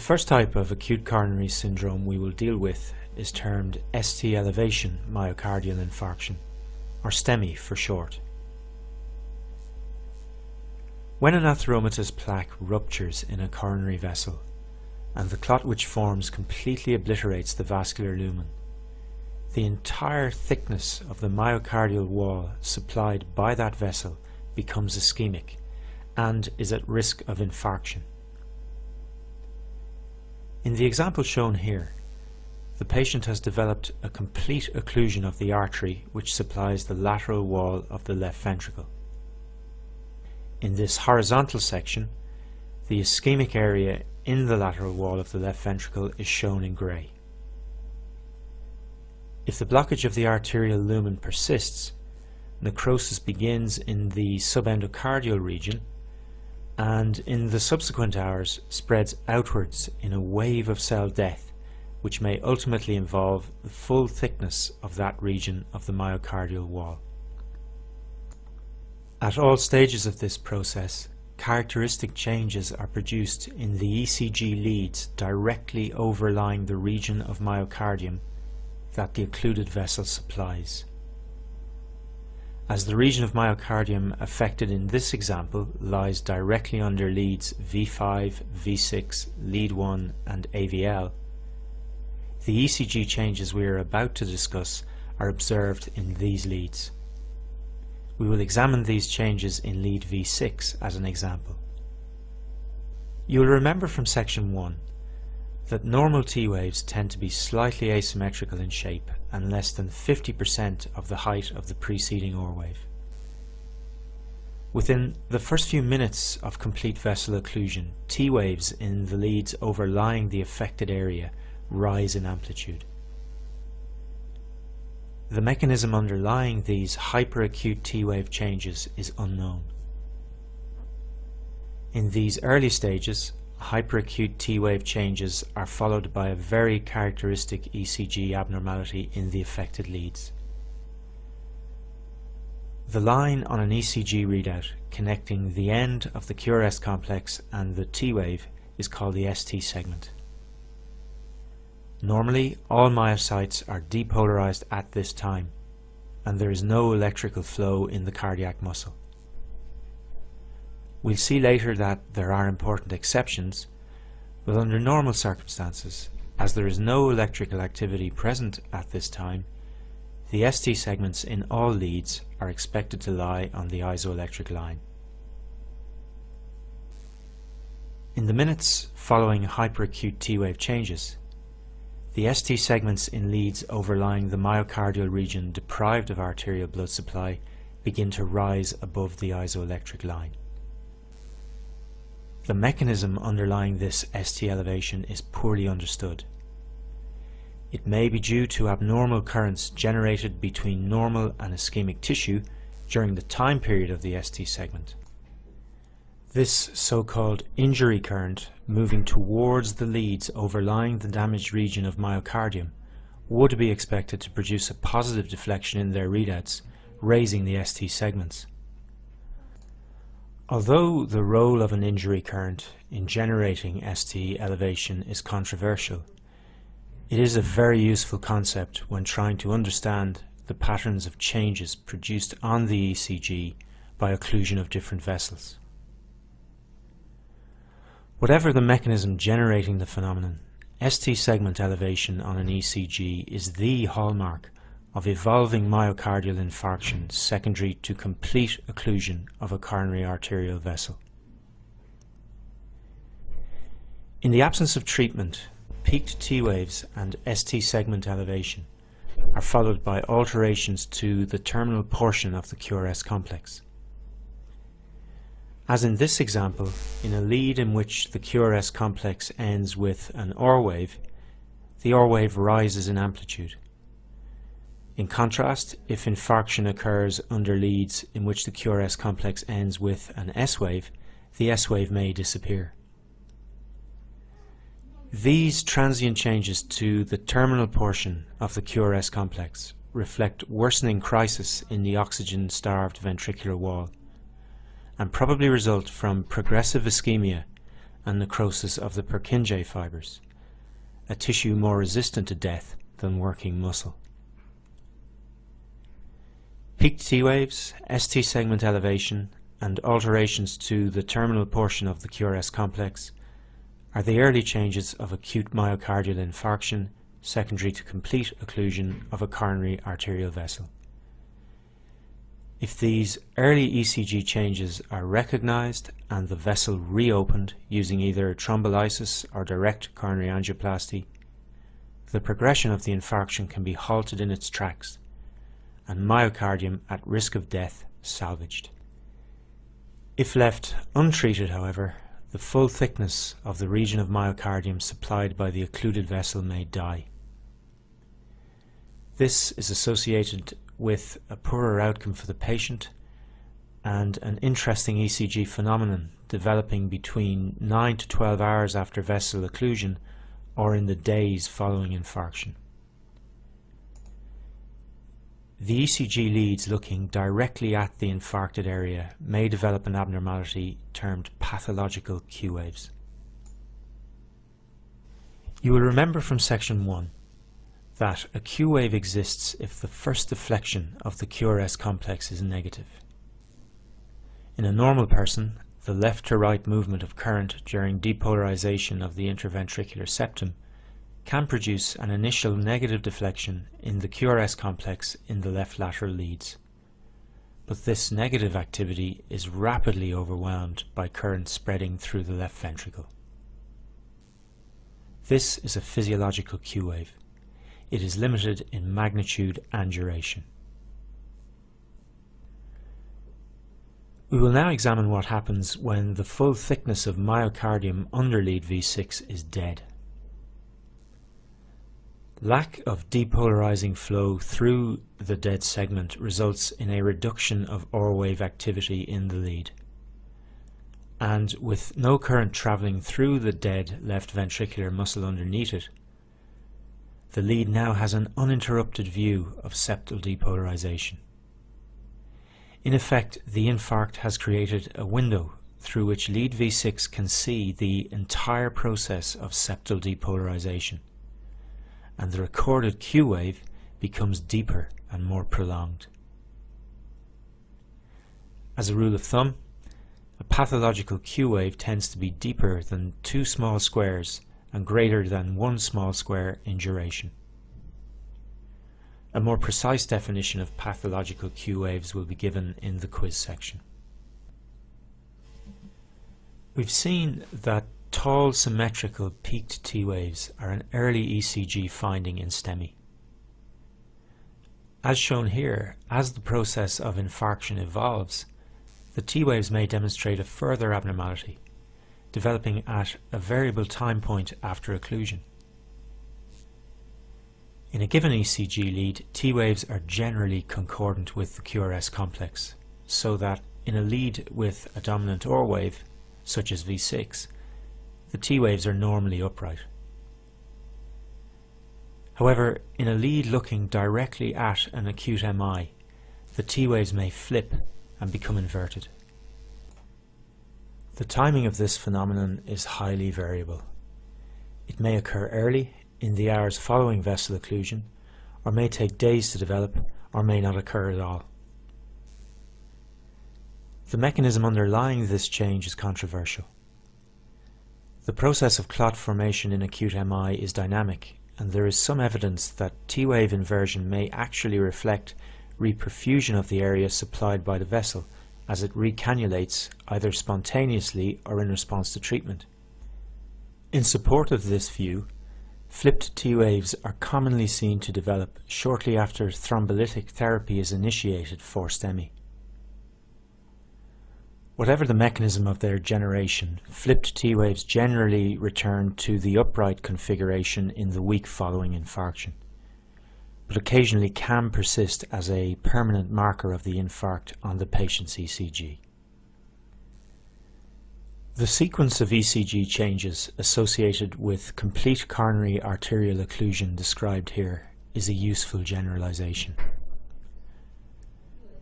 first type of acute coronary syndrome we will deal with is termed ST elevation myocardial infarction, or Stemi for short. When an atheromatous plaque ruptures in a coronary vessel and the clot which forms completely obliterates the vascular lumen, the entire thickness of the myocardial wall supplied by that vessel becomes ischemic and is at risk of infarction. In the example shown here, the patient has developed a complete occlusion of the artery which supplies the lateral wall of the left ventricle. In this horizontal section, the ischemic area in the lateral wall of the left ventricle is shown in grey. If the blockage of the arterial lumen persists, necrosis begins in the subendocardial region and in the subsequent hours spreads outwards in a wave of cell death, which may ultimately involve the full thickness of that region of the myocardial wall. At all stages of this process, characteristic changes are produced in the ECG leads directly overlying the region of myocardium that the occluded vessel supplies. As the region of myocardium affected in this example lies directly under leads V5, V6, lead 1 and AVL, the ECG changes we are about to discuss are observed in these leads. We will examine these changes in lead V6 as an example. You will remember from section 1 that normal T waves tend to be slightly asymmetrical in shape and less than 50% of the height of the preceding OR wave. Within the first few minutes of complete vessel occlusion, T waves in the leads overlying the affected area rise in amplitude. The mechanism underlying these hyperacute T wave changes is unknown. In these early stages, hyperacute T wave changes are followed by a very characteristic ECG abnormality in the affected leads. The line on an ECG readout connecting the end of the QRS complex and the T wave is called the ST segment. Normally, all myocytes are depolarized at this time, and there is no electrical flow in the cardiac muscle. We'll see later that there are important exceptions, but under normal circumstances, as there is no electrical activity present at this time, the ST segments in all leads are expected to lie on the isoelectric line. In the minutes following hyperacute T wave changes, the ST segments in leads overlying the myocardial region deprived of arterial blood supply begin to rise above the isoelectric line. The mechanism underlying this ST elevation is poorly understood. It may be due to abnormal currents generated between normal and ischemic tissue during the time period of the ST segment. This so-called injury current moving towards the leads overlying the damaged region of myocardium would be expected to produce a positive deflection in their readouts, raising the ST segments. Although the role of an injury current in generating ST elevation is controversial, it is a very useful concept when trying to understand the patterns of changes produced on the ECG by occlusion of different vessels. Whatever the mechanism generating the phenomenon, ST segment elevation on an ECG is the hallmark of evolving myocardial infarction secondary to complete occlusion of a coronary arterial vessel. In the absence of treatment, peaked T waves and ST segment elevation are followed by alterations to the terminal portion of the QRS complex. As in this example, in a lead in which the QRS complex ends with an OR wave, the OR wave rises in amplitude. In contrast, if infarction occurs under leads in which the QRS complex ends with an S wave, the S wave may disappear. These transient changes to the terminal portion of the QRS complex reflect worsening crisis in the oxygen-starved ventricular wall and probably result from progressive ischemia and necrosis of the Purkinje fibers, a tissue more resistant to death than working muscle. Peaked T waves, ST segment elevation, and alterations to the terminal portion of the QRS complex are the early changes of acute myocardial infarction secondary to complete occlusion of a coronary arterial vessel. If these early ECG changes are recognized and the vessel reopened using either thrombolysis or direct coronary angioplasty, the progression of the infarction can be halted in its tracks and myocardium at risk of death salvaged. If left untreated, however, the full thickness of the region of myocardium supplied by the occluded vessel may die. This is associated with a poorer outcome for the patient and an interesting ECG phenomenon developing between 9 to 12 hours after vessel occlusion or in the days following infarction. The ECG leads looking directly at the infarcted area may develop an abnormality termed pathological Q waves. You will remember from section 1 that a Q wave exists if the first deflection of the QRS complex is negative. In a normal person, the left to right movement of current during depolarization of the interventricular septum can produce an initial negative deflection in the QRS complex in the left lateral leads. But this negative activity is rapidly overwhelmed by current spreading through the left ventricle. This is a physiological Q wave. It is limited in magnitude and duration. We will now examine what happens when the full thickness of myocardium under lead V6 is dead. Lack of depolarizing flow through the dead segment results in a reduction of OR wave activity in the lead. And with no current travelling through the dead left ventricular muscle underneath it, the lead now has an uninterrupted view of septal depolarization. In effect, the infarct has created a window through which lead V6 can see the entire process of septal depolarization, and the recorded Q wave becomes deeper and more prolonged. As a rule of thumb, a pathological Q wave tends to be deeper than 2 small squares and greater than 1 small square in duration. A more precise definition of pathological Q waves will be given in the quiz section. We've seen that tall symmetrical peaked T waves are an early ECG finding in Stemi. As shown here, as the process of infarction evolves, the T waves may demonstrate a further abnormality, developing at a variable time point after occlusion. In a given ECG lead, T waves are generally concordant with the QRS complex, so that in a lead with a dominant OR wave, such as V6, the T waves are normally upright. However, in a lead looking directly at an acute MI, the T waves may flip and become inverted. The timing of this phenomenon is highly variable. It may occur early, in the hours following vessel occlusion, or may take days to develop, or may not occur at all. The mechanism underlying this change is controversial. The process of clot formation in acute MI is dynamic, and there is some evidence that T-wave inversion may actually reflect reperfusion of the area supplied by the vessel as it recannulates either spontaneously or in response to treatment. In support of this view, flipped T-waves are commonly seen to develop shortly after thrombolytic therapy is initiated for Stemi. Whatever the mechanism of their generation, flipped T-waves generally return to the upright configuration in the week following infarction, but occasionally can persist as a permanent marker of the infarct on the patient's ECG. The sequence of ECG changes associated with complete coronary arterial occlusion described here is a useful generalization.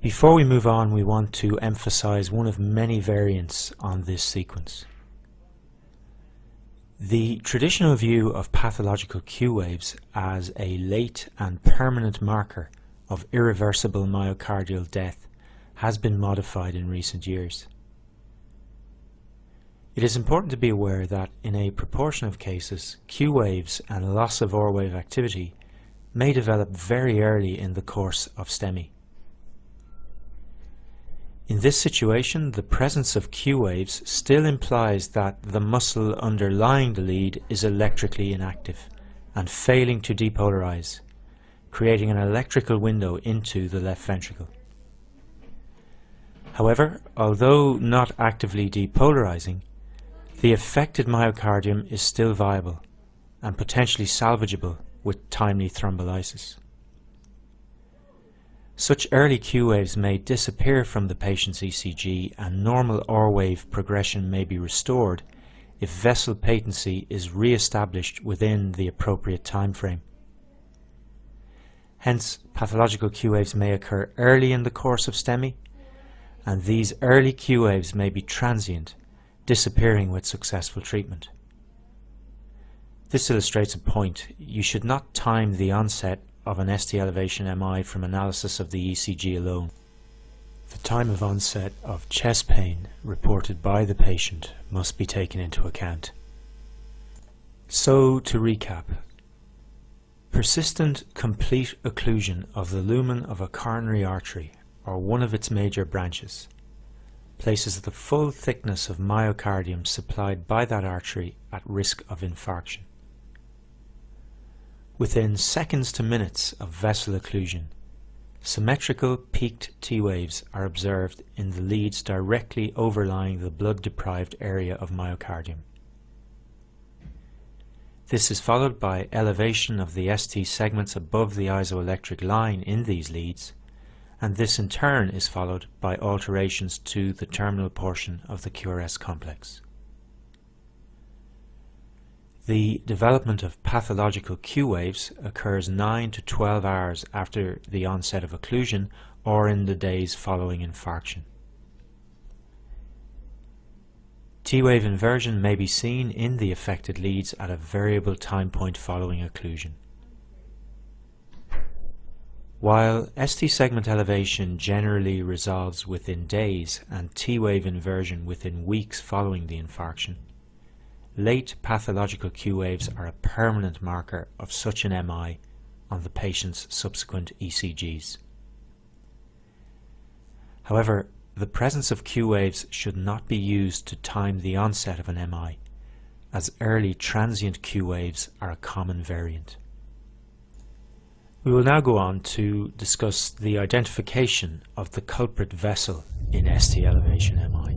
Before we move on, we want to emphasize one of many variants on this sequence. The traditional view of pathological Q waves as a late and permanent marker of irreversible myocardial death has been modified in recent years. It is important to be aware that in a proportion of cases, Q waves and loss of R wave activity may develop very early in the course of Stemi. In this situation, the presence of Q waves still implies that the muscle underlying the lead is electrically inactive and failing to depolarize, creating an electrical window into the left ventricle. However, although not actively depolarizing, the affected myocardium is still viable and potentially salvageable with timely thrombolysis. Such early Q waves may disappear from the patient's ECG and normal R wave progression may be restored if vessel patency is re-established within the appropriate time frame. Hence, pathological Q waves may occur early in the course of Stemi, and these early Q waves may be transient, disappearing with successful treatment. This illustrates a point: you should not time the onset of an ST elevation MI from analysis of the ECG alone. The time of onset of chest pain reported by the patient must be taken into account. So, to recap, persistent complete occlusion of the lumen of a coronary artery or one of its major branches places the full thickness of myocardium supplied by that artery at risk of infarction. Within seconds to minutes of vessel occlusion, symmetrical peaked T waves are observed in the leads directly overlying the blood-deprived area of myocardium. This is followed by elevation of the ST segments above the isoelectric line in these leads, and this in turn is followed by alterations to the terminal portion of the QRS complex. The development of pathological Q waves occurs 9 to 12 hours after the onset of occlusion or in the days following infarction. T-wave inversion may be seen in the affected leads at a variable time point following occlusion. While ST segment elevation generally resolves within days and T-wave inversion within weeks following the infarction, late pathological Q waves are a permanent marker of such an MI on the patient's subsequent ECGs. However, the presence of Q waves should not be used to time the onset of an MI, as early transient Q waves are a common variant. We will now go on to discuss the identification of the culprit vessel in ST elevation MI.